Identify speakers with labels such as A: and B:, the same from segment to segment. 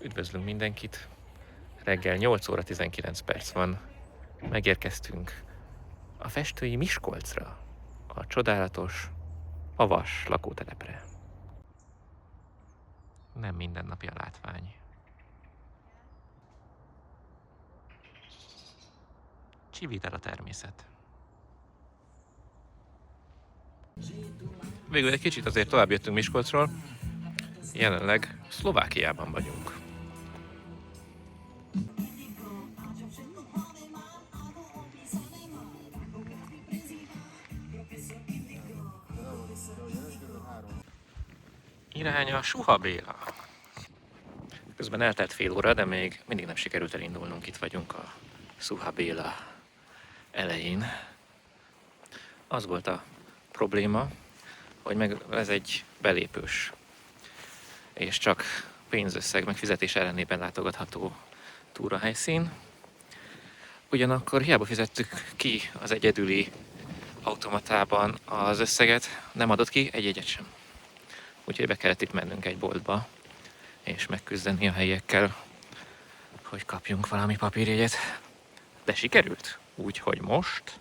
A: Üdvözlünk mindenkit! Reggel 8 óra 19 perc van. Megérkeztünk a festői Miskolcra, a csodálatos Avas lakótelepre. Nem mindennapi a látvány. Csivít el a természet. Végül egy kicsit azért tovább jöttünk Miskolcról. Jelenleg Szlovákiában vagyunk. Irány a Suha Béla. Közben eltelt fél óra, de még mindig nem sikerült elindulnunk. Itt vagyunk a Suha Béla elején. Az volt a probléma, hogy ez egy belépős és csak pénzösszeg megfizetés ellenében látogatható túrahelyszín. Ugyanakkor hiába fizettük ki az egyedüli automatában az összeget, nem adott ki egy jegyet sem. Úgyhogy be kellett itt mennünk egy boltba, és megküzdeni a helyiekkel, hogy kapjunk valami papírjegyet. De sikerült, úgyhogy most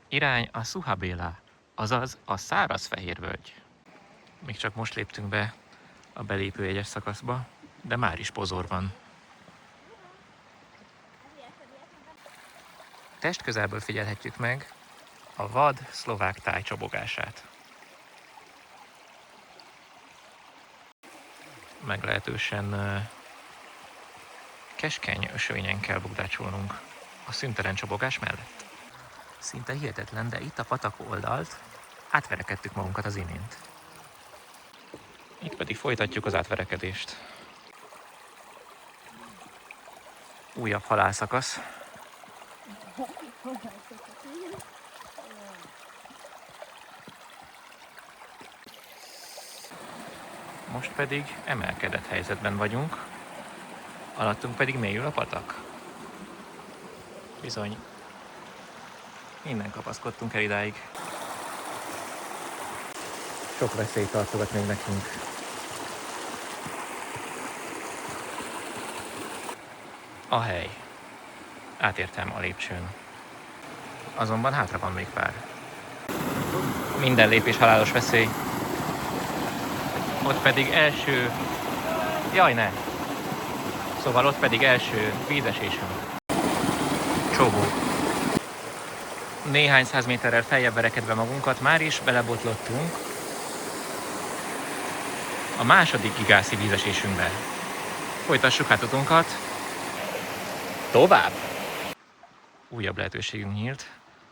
A: irány a Suha Béla, azaz a Szárazfehérvölgy. Még csak most léptünk be a belépőjegyes szakaszba, de már is pozor van. Testközelből figyelhetjük meg a vad szlovák táj csobogását. Meglehetősen keskeny ösvényen kell bukdácsolnunk a szüntelen csobogás mellett. Szinte hihetetlen, de itt a patak oldalt átverekedtük magunkat az imént. Itt pedig folytatjuk az átverekedést. Újabb halálszakasz. Most pedig emelkedett helyzetben vagyunk, alattunk pedig mélyül a patak. Bizony, innen kapaszkodtunk el idáig. Sok veszélyt tartogat még nekünk. A hely. Átértem a lépcsőn. Azonban hátra van még pár. Minden lépés halálos veszély. Ott pedig első... Jaj, ne! Szóval ott pedig első vízesésünk. Csobó. Néhány száz méterrel feljebb verekedve magunkat már is belebotlottunk a második gigászi vízesésünkbe. Folytassuk hát utunkat. Tovább! Újabb lehetőségünk nyílt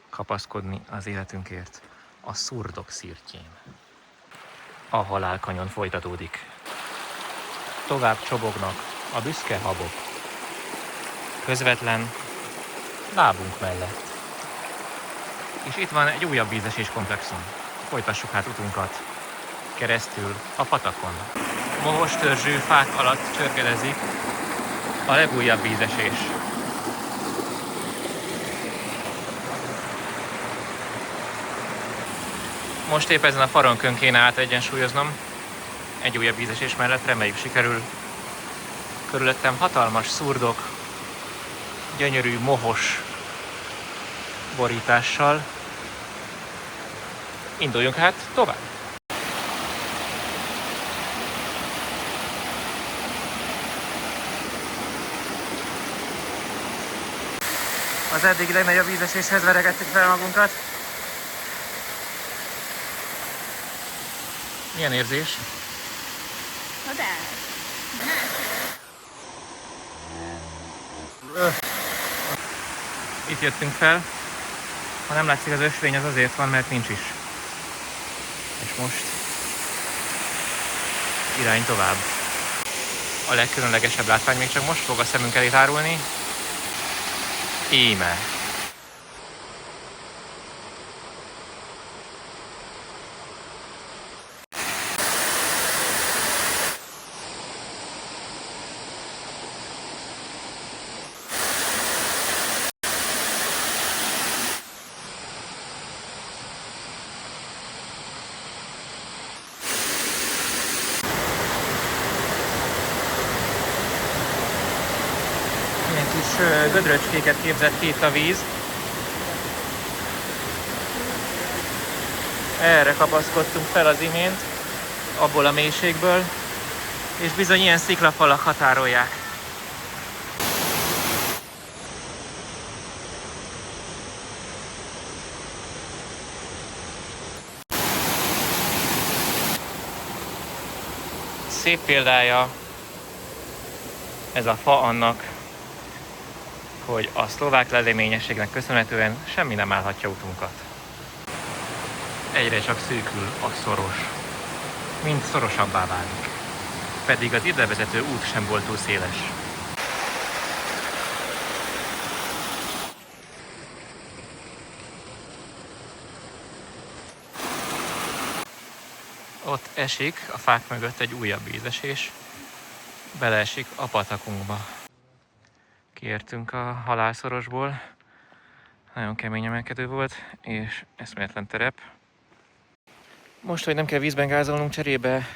A: kapaszkodni az életünkért a Szurdok szirtjén. A halálkanyon folytatódik. Tovább csobognak a büszke habok. Közvetlen lábunk mellett. És itt van egy újabb vízesés komplexum. Folytassuk hát utunkat keresztül a patakon. Mohos törzsű fák alatt csörgedezik a legújabb vízesés. Most épp ezen a faronkön kéne átegyensúlyoznom. Egy újabb vízesés mellett reméljük sikerül. Körülöttem hatalmas szurdok, gyönyörű, mohos borítással. Induljunk hát tovább! Az eddig legnagyobb vízeséshez verekedtük fel magunkat. Milyen érzés? Itt jöttünk fel. Ha nem látszik az ösvény, az azért van, mert nincs is. És most irány tovább. A legkülönlegesebb látvány még csak most fog a szemünk elé tárulni. Íme. gödröcskéket képzett ki itt a víz. Erre kapaszkodtunk fel az imént, abból a mélységből, és bizony ilyen sziklafalak határolják. Szép példája ez a fa annak, hogy a szlovák leleményességnek köszönhetően semmi nem állhatja utunkat. Egyre csak szűkül a szoros, mind szorosabbá válik, pedig az ide vezető út sem volt túl széles. Ott esik a fák mögött egy újabb vízesés, beleesik a patakunkba. Kiértünk a halálszorosból, nagyon kemény emelkedő volt, és eszméletlen terep. Most, hogy nem kell vízben gázolnunk, cserébe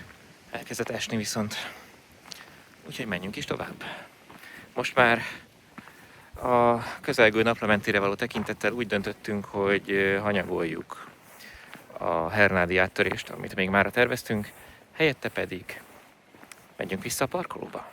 A: elkezdett esni viszont. Úgyhogy menjünk is tovább. Most már a közelgő naplementére való tekintettel úgy döntöttünk, hogy hanyagoljuk a hernádi áttörést, amit még mára terveztünk, helyette pedig megyünk vissza a parkolóba.